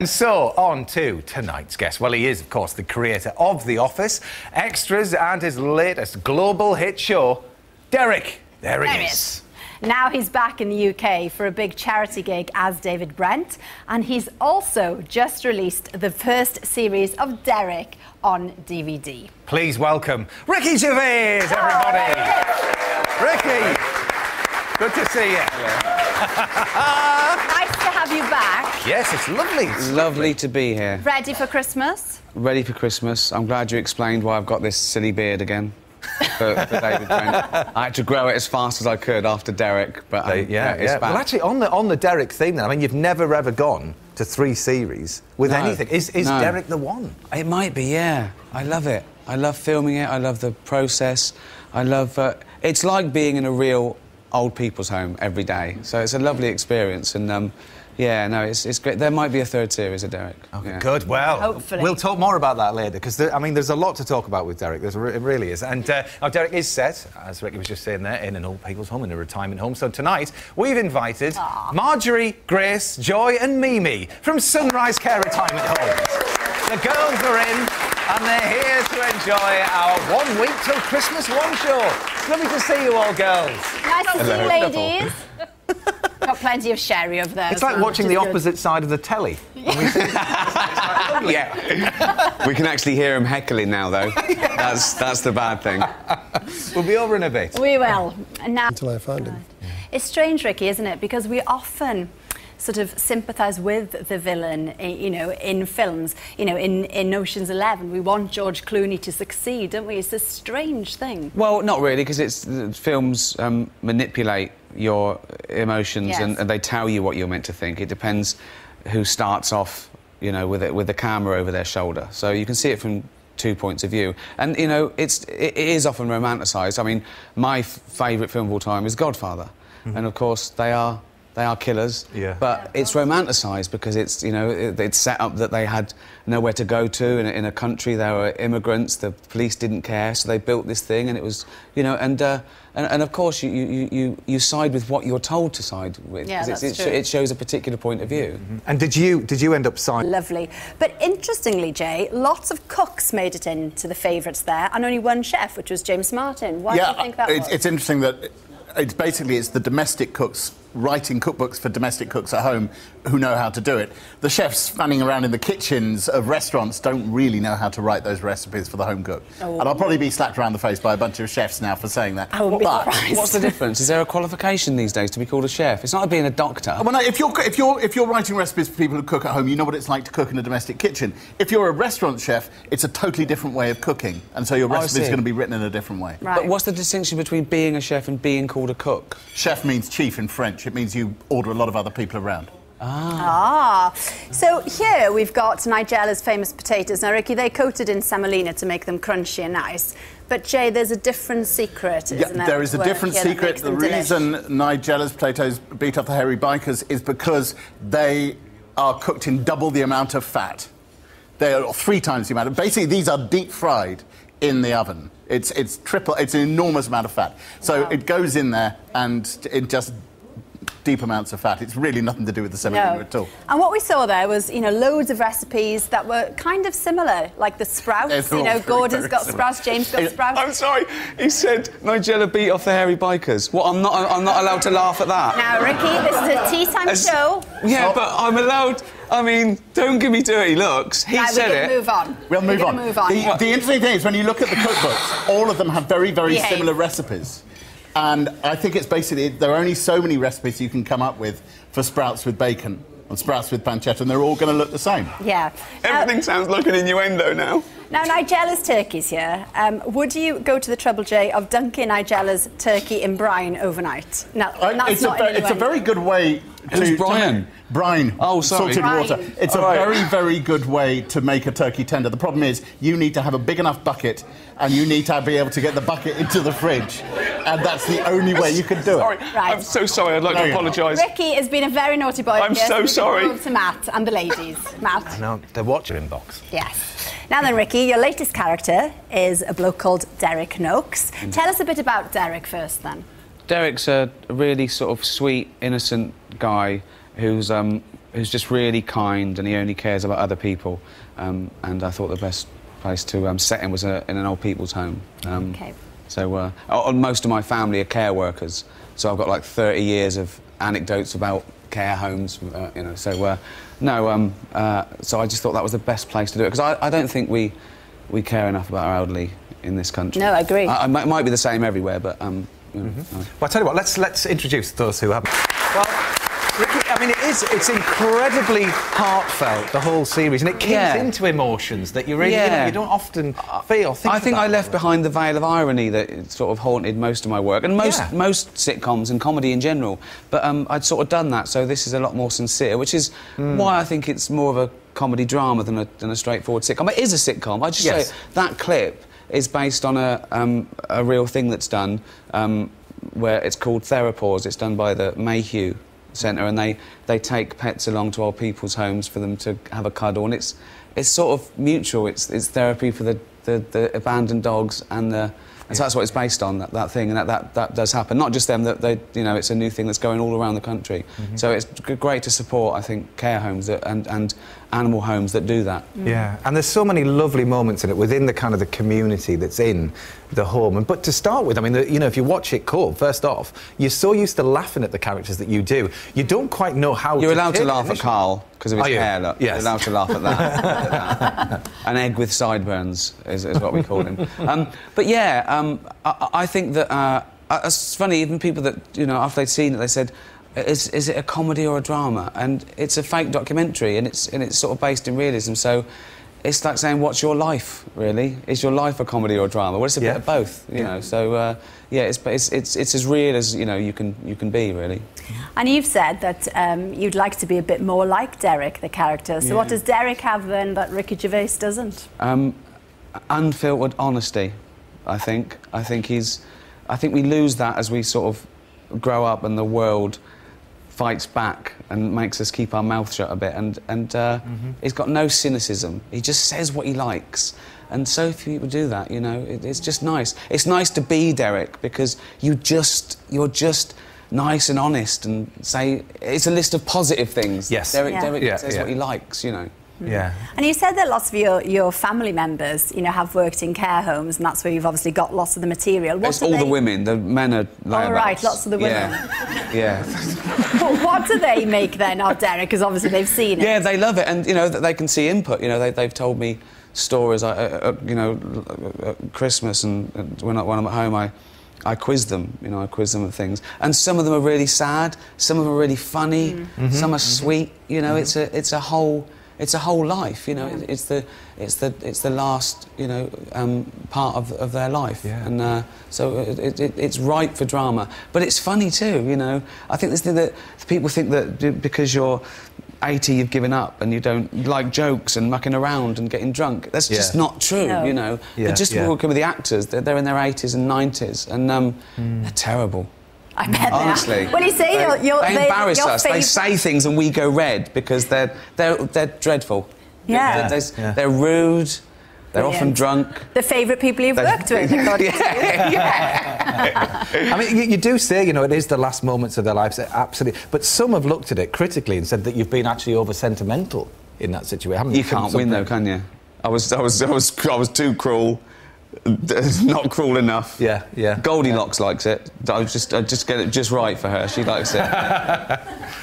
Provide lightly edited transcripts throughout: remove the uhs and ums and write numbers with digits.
So, on to tonight's guest. Well, he is, of course, the creator of The Office, Extras, and his latest global hit show, Derek. There he is. Now he's back in the UK for a big charity gig as David Brent, and he's also just released the first series of Derek on DVD. Please welcome Ricky Gervais, everybody. Ricky, good to see you. Nice to have you back. Yes, it's lovely. Lovely to be here. Ready for Christmas? Ready for Christmas. I'm glad you explained why I've got this silly beard again. For David Brent. I had to grow it as fast as I could after Derek, but it's back. Well, actually, on the Derek theme, then, I mean, you've never ever gone to 3 series with anything. Is Derek the one? It might be, yeah. I love it. I love filming it. I love the process. I love. It's like being in a real old people's home every day. So it's a lovely experience, and yeah, no, it's great. There might be a 3rd series of Derek. Okay, yeah. good. Well, hopefully. We'll talk more about that later, because, I mean, there's a lot to talk about with Derek. It really is. And now Derek is set, as Ricky was just saying there, in an old people's home, in a retirement home. So tonight, we've invited Marjorie, Grace, Joy and Mimi from Sunrise Care Retirement Homes. The girls are in, and they're here to enjoy our 1 week till Christmas one-show. It's lovely to see you all, girls. Nice to see you, ladies. Got plenty of sherry over there. It's like watching the opposite side of the telly. Yeah. We can actually hear him heckling now, though. That's the bad thing. We'll be over in a bit. We will. Now, until I find him. It's strange, Ricky, isn't it? Because we often sort of sympathise with the villain, you know, in films. You know, in Ocean's 11, we want George Clooney to succeed, don't we? It's a strange thing. Well, not really, because films manipulate your emotions, Yes. and they tell you what you're meant to think. It depends who starts off, you know, with the camera over their shoulder. So you can see it from 2 points of view. And, you know, it is often romanticised. I mean, my favourite film of all time is Godfather. Mm-hmm. And, of course, they are killers, but it's romanticised because it's, you know, it's set up that they had nowhere to go to in a country. They were immigrants. The police didn't care, so they built this thing, and it was, you know, and of course you side with what you're told to side with. Yeah, that's true. It shows a particular point of view. Mm-hmm. And did you end up siding? Lovely. But interestingly, Jay, lots of cooks made it into the favourites there, and only one chef, which was James Martin. Why do you think that was? It's interesting that it's the domestic cooks writing cookbooks for domestic cooks at home who know how to do it. The chefs standing around in the kitchens of restaurants don't really know how to write those recipes for the home cook. Oh. And I'll probably be slapped around the face by a bunch of chefs now for saying that. I wouldn't be surprised. What's the difference? Is there a qualification these days to be called a chef? It's not like being a doctor. Well, no, if you're writing recipes for people who cook at home, you know what it's like to cook in a domestic kitchen. If you're a restaurant chef, it's a totally different way of cooking, and so your recipe is going to be written in a different way. Right. But what's the distinction between being a chef and being called a cook? Chef means chief in French. It means you order a lot of other people around. So here we've got Nigella's famous potatoes. Now, Ricky, they coated in semolina to make them crunchy and nice. But, Jay, there's a different secret, isn't there? There is a different secret. The reason Nigella's potatoes beat off the hairy bikers is because they are cooked in double the amount of fat. They are 3 times the amount. Basically, these are deep fried in the oven. It's an enormous amount of fat. So it goes in there and it just deep amounts of fat. It's really nothing to do with the semolina at all. And what we saw there was, you know, loads of recipes that were kind of similar, like the sprouts. You know, Gordon's got sprouts, James got sprouts. I'm sorry, he said Nigella beat off the hairy bikers. What? I'm not allowed to laugh at that. Now, Ricky, this is a tea time show. Yeah, but I'm allowed. I mean, don't give me dirty looks. He said it. Move on. We'll move on. The interesting thing is when you look at the cookbooks, all of them have very, very similar recipes. And I think it's basically, there are only so many recipes you can come up with for sprouts with bacon and sprouts with pancetta, and they're all going to look the same. Yeah. Everything sounds like an innuendo now. Now, Nigella's turkey's here. Would you go to the trouble, Jay, of dunking Nigella's turkey in brine overnight? No, it's a very good way to... Who's Brian? Brine. Oh, sorry. Salted water. It's a very, very good way to make a turkey tender. The problem is you need to have a big enough bucket and you need to be able to get the bucket into the fridge. And that's the only way you can do it. Sorry. Right. I'm so sorry. I'd like to apologise. Ricky has been a very naughty boy. I'm so sorry. Over to Matt and the ladies. Matt. I know, the watcher inbox. Yes. Now then, Ricky, your latest character is a bloke called Derek Noakes. Tell us a bit about Derek first, then. Derek's a really sort of sweet, innocent guy who's who's just really kind, and he only cares about other people. And I thought the best place to set him was in an old people's home. Okay. So most of my family are care workers, so I've got like 30 years of anecdotes about care homes, you know. So so I just thought that was the best place to do it, because I don't think we care enough about our elderly in this country. No, I agree. It might be the same everywhere, but you know, Well, I tell you what, let's introduce those who haven't. Well, Ricky, I mean, it's incredibly heartfelt, the whole series, and it keeps into emotions that you really, you don't often feel. I think I left behind the veil of irony that sort of haunted most of my work, and most sitcoms and comedy in general. But I'd sort of done that, so this is a lot more sincere, which is why I think it's more of a comedy drama than a straightforward sitcom. It is a sitcom. I just say that clip is based on a real thing that's done, where it's called Therapause. It's done by the Mayhew Centre, and they take pets along to old people's homes for them to have a cuddle, and it's sort of mutual. It's therapy for the abandoned dogs and so that's what it's based on, that thing, and that does happen. Not just them, that you know, it's a new thing that's going all around the country. So it's great to support, I think, care homes and animal homes that do that. Yeah, and there's so many lovely moments in it within the kind of the community that's in the home. But to start with, I mean, you know, if you watch it cold, first off, you're so used to laughing at the characters that you do, you don't quite know how You're allowed to laugh at Carl because of his hair, look. Yes. You're allowed to laugh at that. An egg with sideburns is what we call him. But yeah, I think that it's funny, even people that, you know, after they'd seen it, they said, is it a comedy or a drama? And it's a fake documentary, and it's sort of based in realism. So it's like saying, what's your life, really? Is your life a comedy or a drama? Well, it's a bit of both, you know. So yeah, it's as real as, you know, you can be, really. And you've said that you'd like to be a bit more like Derek, the character. So what does Derek have then that Ricky Gervais doesn't? Unfiltered honesty, I think. I think we lose that as we sort of grow up and the world fights back and makes us keep our mouth shut a bit, and he's got no cynicism. He just says what he likes, and so few people do that, you know. It's just nice. It's nice to be Derek because you're just nice and honest and say it's a list of positive things. Yes. Derek says what he likes, you know. Yeah. And you said that lots of your family members, you know, have worked in care homes, and that's where you've obviously got lots of the material. It's all the women. The men are layabouts. Oh, right, lots of the women. Yeah. But what do they make then of Derek? Because obviously they've seen it. Yeah, they love it, and you know that they can see input. You know, they've told me stories. You know, at Christmas, and when I'm at home, I quiz them. You know, I quiz them of things, and some of them are really sad. Some of them are really funny. Some are sweet. You know, it's a whole. It's a whole life, you know. It's the last, you know, part of their life, and so it's ripe for drama. But it's funny too, you know. I think this thing that people think that because you're 80 you've given up and you don't like jokes and mucking around and getting drunk. That's just not true, you know. They're just working with the actors. They're in their 80s and 90s, and they're terrible. I bet honestly. they are. Well, you say they embarrass us. They say things and we go red because they're dreadful. Yeah. They're rude. They're often drunk. The favourite people you've worked with. I mean, you do say, you know, it is the last moments of their lives, absolutely. But some have looked at it critically and said that you've been actually over sentimental in that situation, haven't you? You can't win though, can you? I was too cruel. Not cruel enough. Yeah. Goldilocks likes it. I just get it just right for her. She likes it.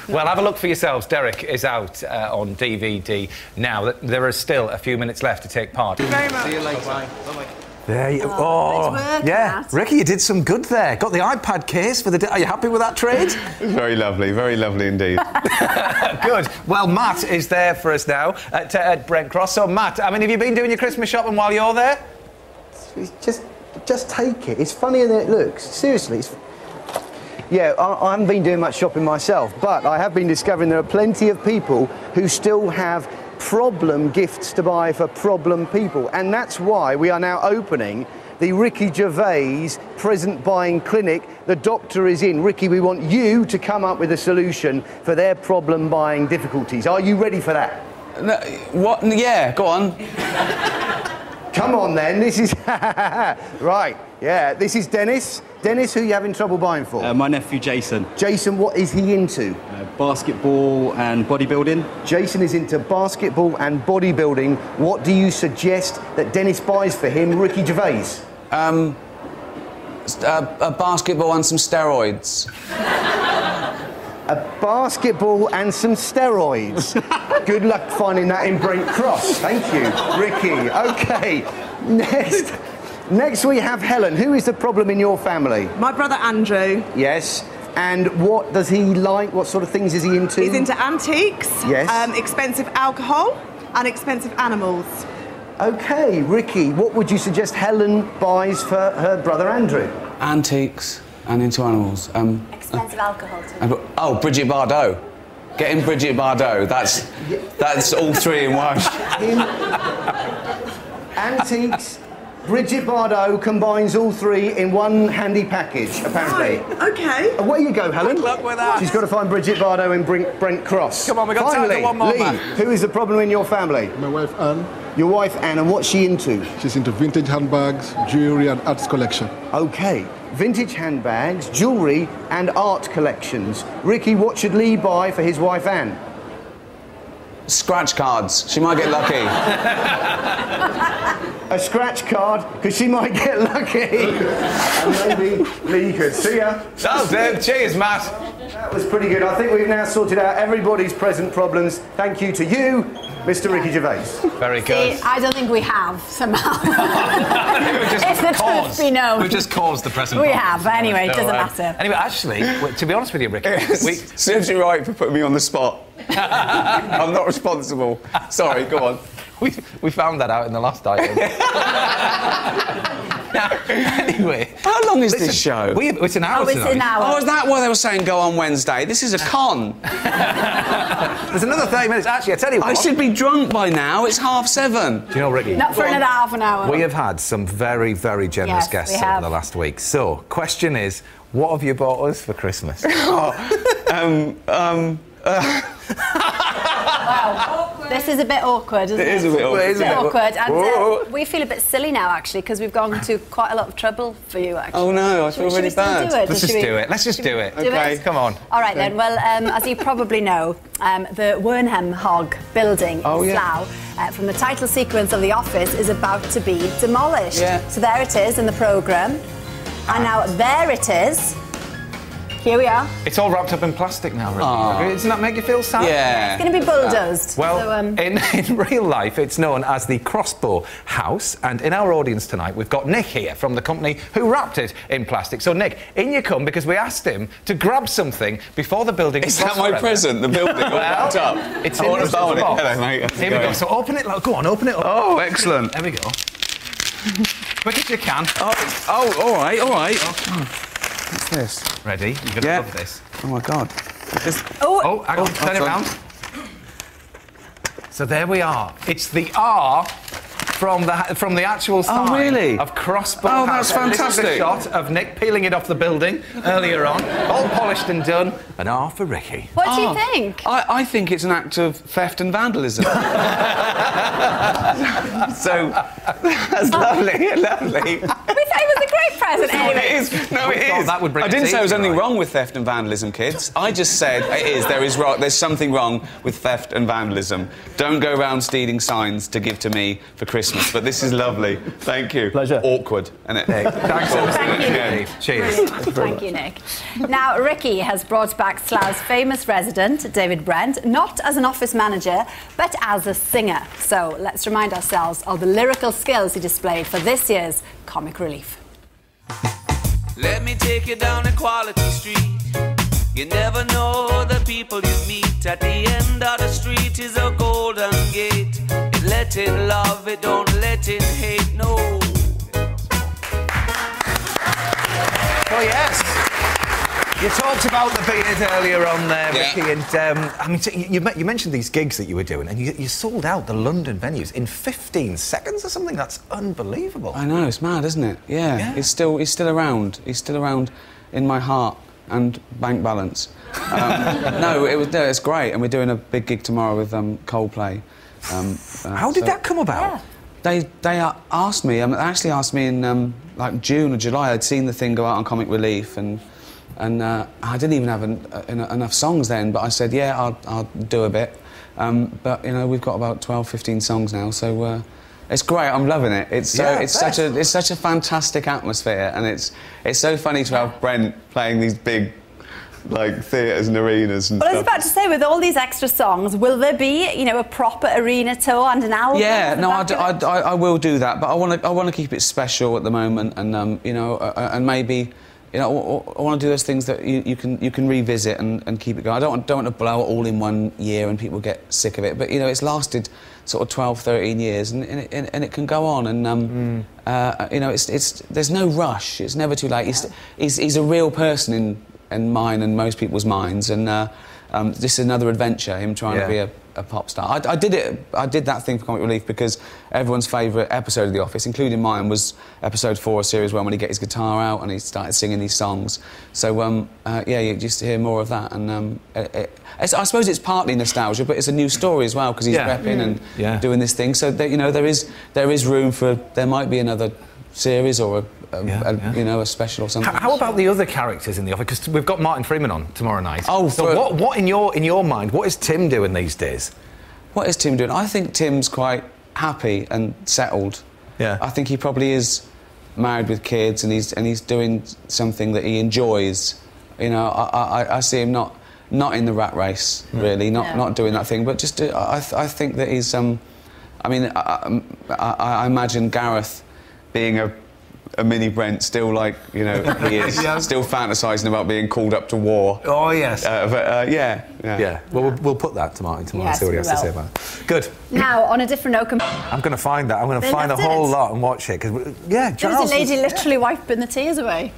Well, have a look for yourselves. Derek is out on DVD now. There are still a few minutes left to take part. Thank you very much. See you later. Bye. There you yeah. Ricky, you did some good there. Got the iPad case for the day. Are you happy with that trade? Very lovely indeed. Good. Well, Matt is there for us now at Brent Cross. So, Matt, I mean, have you been doing your Christmas shopping while you're there? Just take it. It's funnier than it looks. Seriously. Yeah, I haven't been doing much shopping myself, but I have been discovering there are plenty of people who still have problem gifts to buy for problem people, and that's why we are now opening the Ricky Gervais present buying clinic. The doctor is in. Ricky, we want you to come up with a solution for their problem buying difficulties. Are you ready for that? No, what? Yeah, go on. Come on then, this is... Right, yeah, this is Dennis. Dennis, who are you having trouble buying for? My nephew Jason. Jason, what is he into? Basketball and bodybuilding. Jason is into basketball and bodybuilding. What do you suggest that Dennis buys for him, Ricky Gervais? A basketball and some steroids. A basketball and some steroids. Good luck finding that in Brent Cross. Thank you, Ricky. OK, next we have Helen. Who is the problem in your family? My brother Andrew. Yes. And what does he like? What sort of things is he into? He's into antiques, yes. Expensive alcohol and expensive animals. OK, Ricky, what would you suggest Helen buys for her brother Andrew? Antiques and into animals. Expensive alcohol too. Oh, Brigitte Bardot. Get in Brigitte Bardot. That's all three in one. Antiques. Bridget Bardot combines all three in one handy package, apparently. Right, OK. Away you go, Helen. Good luck with that. She's got to find Bridget Bardot in Brent Cross. Come on, we've got time for one more, Lee, man. who is the problem in your family? My wife, Anne. Your wife, Anne, and what's she into? She's into vintage handbags, jewellery and arts collection. OK. Vintage handbags, jewellery and art collections. Ricky, what should Lee buy for his wife, Anne? Scratch cards. She might get lucky. A scratch card, because she might get lucky. And maybe Lee could. See ya. Oh, cheers, Matt. That was pretty good. I think we've now sorted out everybody's present problems. Thank you to you, Mr. Ricky Gervais. Very good. See, I don't think we have, somehow. If the truth be known. We've just caused the present We problems. have, but anyway, it doesn't matter. Anyway, actually, to be honest with you, Ricky, Serves you right for putting me on the spot. I'm not responsible. Sorry, go on. we found that out in the last item. Anyway. How long is this show? It's an hour tonight. It's an hour. Oh, is that why they were saying go on Wednesday? This is a con. There's another 30 minutes. Actually, I tell you what. I should be drunk by now. It's 7:30. Do you know, Ricky? Not for another half an hour. We have had some very, very generous Yes, guests we over have. the last week. So, question is, what have you bought us for Christmas? Wow. This is a bit awkward, isn't it? It is a bit awkward. It's a bit awkward. And we feel a bit silly now, actually, because we've gone to quite a lot of trouble for you, actually. Oh, no, I feel Should really we still bad. do it? Let's just do it. Let's just do it. Okay. it? Come on. All right, then. Well, as you probably know, the Wernham Hog building in Slough, from the title sequence of The Office, is about to be demolished. Yeah. So there it is in the programme. And now there it is. Here we are. It's all wrapped up in plastic now, Ricky. Doesn't that make you feel sad? Yeah. It's going to be bulldozed. Well, so, in real life, it's known as the Crossbow House, and in our audience tonight, we've got Nick here from the company who wrapped it in plastic. So, Nick, in you come, because we asked him to grab something before the building Is that my present, the building all wrapped up? It's I in want the to bowl it. box. Hello, mate. Here we go. So open it. Go on, open it up. Oh, excellent. There we go. Quick as you can. Oh, all right, all right. What's this? Ready? You're going to love this. Oh, my God. Oh, hang on. Turn it round. So there we are. It's the R from the actual sign really? of Crossbow Oh, House. that's fantastic. This is a shot of Nick peeling it off the building earlier on. All polished and done. An R for Ricky. what do you think? I think it's an act of theft and vandalism. So, that's lovely, lovely. We thought it was a great present anyway. It is. No, it thought is. that would bring I a didn't say there was tear to anything your eye. wrong with theft and vandalism, kids. I just said it is. There's something wrong with theft and vandalism. Don't go around stealing signs to give to me for Christmas. But this is lovely. Thank you. Pleasure. Awkward, isn't it? Thanks so much. Thank you. Nick. Cheers. Thank you, Nick. Now, Ricky has brought back Slough's famous resident, David Brent, not as an office manager, but as a singer. So let's remind ourselves of the lyrical skills he displayed for this year's Comic Relief. Let me take you down Equality Street. You never know the people you meet. At the end of the street is a golden gate. It let in love, it don't let in hate, no. Oh, yes. You talked about the beard earlier on there, Ricky, and I mean, so you mentioned these gigs that you were doing, and you sold out the London venues in 15 seconds or something. That's unbelievable. I know, it's mad, isn't it? Yeah. He's still around. He's still around in my heart and bank balance. It's great, and we're doing a big gig tomorrow with Coldplay. How did that come about? They asked me. They actually asked me in like June or July. I'd seen the thing go out on Comic Relief, and I didn't even have enough songs then. But I said, yeah, I'll do a bit. But you know, we've got about 12, 15 songs now, so it's great. I'm loving it. It's such a fantastic atmosphere, and it's so funny to have Brent playing these big, like, theatres and arenas and Well, stuff. I was about to say, with all these extra songs, will there be, you know, a proper arena tour and an album? Yeah, no, I will do that, but I want to keep it special at the moment, and you know, and maybe, you know, I want to do those things that you can revisit and keep it going. I don't want to blow it all in one year and people get sick of it, but you know, it's lasted sort of 12, 13 years, and it can go on, and you know, there's no rush. It's never too late. He's a real person in mine and most people's minds, and this is another adventure, him trying to be a pop star. I did that thing for Comic Relief because everyone's favourite episode of The Office, including mine, was episode 4 of Series 1, when he got his guitar out and he started singing these songs. So yeah, you just hear more of that, and I suppose it's partly nostalgia, but it's a new story as well, because he's repping and doing this thing. So that, you know, there is room for, there might be another series or you know, a special or something. How about the other characters in The Office? Because we've got Martin Freeman on tomorrow night. Oh, so what in your mind, what is Tim doing these days? What is Tim doing? I think Tim's quite happy and settled. Yeah. I think he probably is married with kids, and he's doing something that he enjoys. You know, I see him not in the rat race, really, not doing that thing, but just I think that he's I mean, I imagine Gareth being a mini Brent, still, like, you know, he is still fantasising about being called up to war. Oh, yes. But yeah. Well, we'll put that to Martin tomorrow and see what he has to say about it. Good. Now, on a different note... I'm going to find that. I'm going to find a whole lot and watch it. Cause, yeah, there was a lady literally wiping the tears away.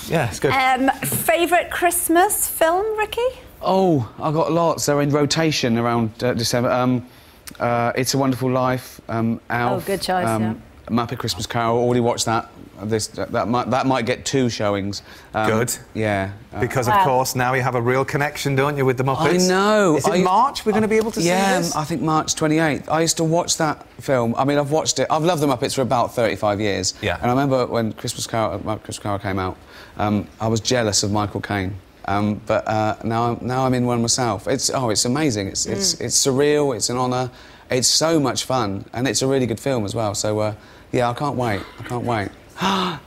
Yeah, it's good. Favourite Christmas film, Ricky? Oh, I've got lots. They're in rotation around December. It's a Wonderful Life, Alf. Oh, good choice, yeah. Muppet Christmas Carol, already watched that. That might get 2 showings. Good. Yeah. Because, of course, now you have a real connection, don't you, with the Muppets? I know. Is it March we're going to be able to see this? Yeah, I think March 28th. I used to watch that film. I mean, I've watched it. I've loved the Muppets for about 35 years. Yeah. And I remember when Christmas Carol came out, I was jealous of Michael Caine. But now I'm in one myself. It's amazing. It's surreal. It's an honour. It's so much fun, and it's a really good film as well. So yeah, I can't wait.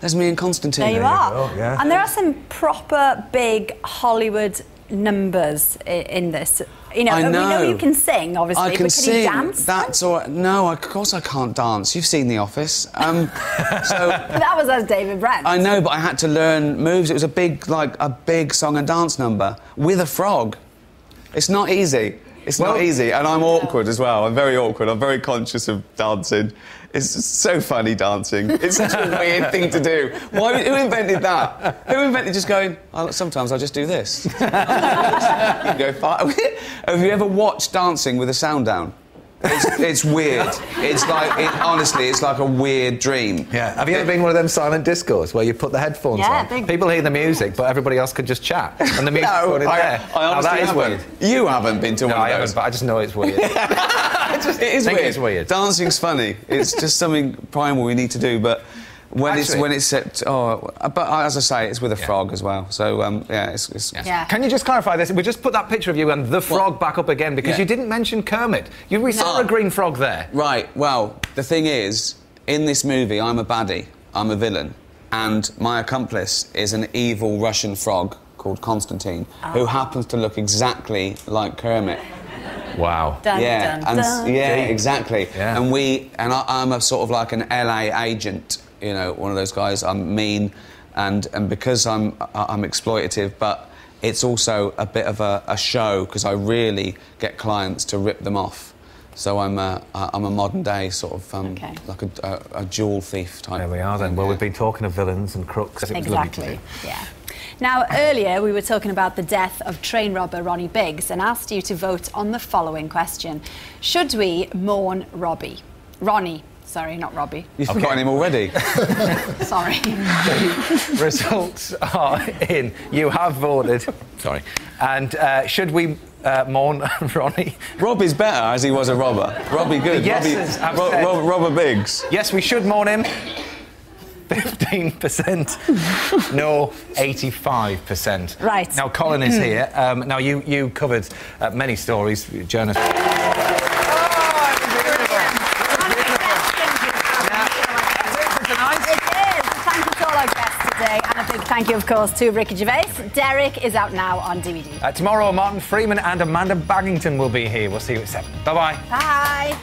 There's me and Constantine. There you are. Yeah. And there are some proper big Hollywood numbers in this. You know, I know. We know you can sing, obviously, I can but sing. You dance? That's all right. No, of course I can't dance. You've seen The Office. So that was as David Brent. I know, but I had to learn moves. It was a big song and dance number with a frog. It's not easy. It's not easy, and I'm awkward as well. I'm very awkward. I'm very conscious of dancing. It's so funny, dancing. It's such a weird thing to do. Who invented that? Who invented just going, sometimes I just do this? You go, have you ever watched dancing with the sound down? It's weird. It's like, honestly, it's like a weird dream. Yeah. Have you ever been one of them silent discos where you put the headphones on? People hear the music, but everybody else can just chat, and the music's going in there. I honestly haven't. Weird. You haven't been to one of those? I haven't, but I just know it's weird. It is weird. It's weird. Dancing's funny. It's just something primal we need to do, but when it's set... but as I say, it's with a frog as well. So, yeah, Can you just clarify this? We just put that picture of you and the frog back up again, because you didn't mention Kermit. We saw a green frog there. Right, well, the thing is, in this movie, I'm a baddie. I'm a villain. And my accomplice is an evil Russian frog called Constantine, who happens to look exactly like Kermit. Wow. Dun, dun, dun. Yeah, exactly. Yeah. And I'm a sort of like an LA agent. You know, one of those guys. I'm mean, and because I'm exploitative, but it's also a bit of a show, because I really get clients to rip them off. So I'm a modern day sort of like a jewel thief type. There we are then. Well, we've been talking of villains and crooks. Exactly. Yeah. Now, earlier we were talking about the death of train robber Ronnie Biggs and asked you to vote on the following question: should we mourn Ronnie? Sorry, not Robbie. You've forgotten him already. Sorry. The results are in. You have voted. Sorry. And should we mourn Ronnie? Rob is better as he was a robber. Robbie good. Yes, Robber Biggs. Yes, we should mourn him. 15%. No, 85%. Right. Now, Colin is here. Now, you covered many stories, journalists. And a big thank you, of course, to Ricky Gervais. Derek is out now on DVD. Tomorrow, Martin Freeman and Amanda Baggington will be here. We'll see you at 7. Bye-bye. Bye.